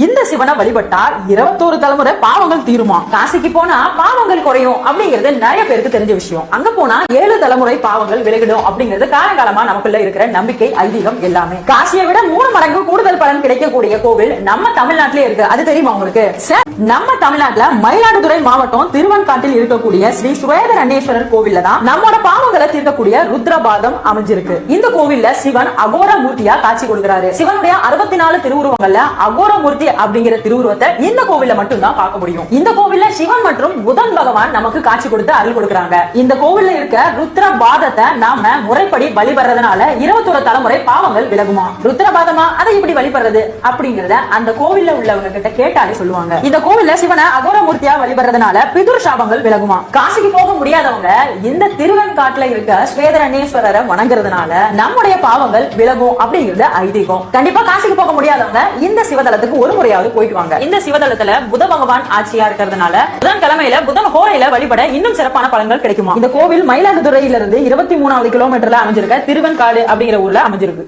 இந்த சிவனை வழிபட்டால் 21 தலைமுறை பாவங்கள் தீருமா, காசிக்கு போனா பாவங்கள் குறையும் அப்படிங்கிறது நிறைய பேருக்கு தெரிஞ்ச விஷயம். அங்க போனா 7 தலைமுறை பாவங்கள் விலகிடும் அப்படிங்கிறது காலகாலமா நமக்குள்ள இருக்கிற நம்பிக்கை, ஐதீகம் எல்லாமே. காசியை விட 3 மடங்கு கூடுதல் பலன் கிடைக்கக்கூடிய கோவில் நம்ம தமிழ்நாட்டிலே இருக்கு. அது தெரியுமா உங்களுக்கு? நம்ம தமிழ்நாட்டுல மயிலாடுதுறை மாவட்டம் திருவன்காட்டில் இருக்கக்கூடிய ஸ்ரீ சுவேதரண்ணேஸ்வரர் கோவில்ல தான் நம்மோட பாவங்களை தீர்க்கக்கூடிய ருத்ரபாதம் அமைஞ்சிருக்கு. இந்த கோவில்ல சிவன் அகோர மூர்த்தியா காட்சி கொடுக்கிறாரு. சிவனுடைய 64 திருவுருவங்கள்ல அகோர மூர்த்தி அப்படிங்கிற திருவுருவத்தை இந்த கோவில்ல மட்டும் தான் பார்க்க முடியும். இந்த கோவில்ல சிவன் மற்றும் புதன் பகவான் நமக்கு காட்சி கொடுத்து அருள் கொடுக்கறாங்க. இந்த கோவில்ல இருக்க ருத்ரபாதத்தை நாம முறைப்படி வழிபடுறதுனால 21 தலைமுறை பாவங்கள் விலகுமா. ருத்ரபாதமா அதை எப்படி வழிபடுறது அப்படிங்கறத அந்த கோவில்ல உள்ளவங்க கிட்ட கேட்டாலே சொல்லுவாங்க. இந்த கோவில்ல சிவனை அகோர மூர்த்தியா வழிபடுறதுனால பிதுர் சாபங்கள் விலகுமா. காசிக்கு போக முடியாதவங்க இந்த திருவெண்காட்டுல இருக்க ஸ்வேதரண்ணேஸ்வரரை வணங்குறதுனால நம்முடைய பாவங்கள் விலகும் அப்படிங்கிறது ஐதீகம். கண்டிப்பா காசிக்கு போக முடியாதவங்க இந்த சிவதலத்துக்கு ஒரு முறையாவது போயிட்டு வாங்க. இந்த சிவதலத்துல புத பகவான் ஆட்சியா இருக்கிறதுனால புதன்கிழமையில புதன் ஹோரையில வழிபட இன்னும் சிறப்பான பலன்கள் கிடைக்குமா. இந்த கோவில் மயிலாடுதுறையிலிருந்து 23வது கிலோமீட்டர்ல அமைஞ்சிருக்க திருவெண்காடு அப்படிங்கிற ஊர்ல அமைஞ்சிருக்கு.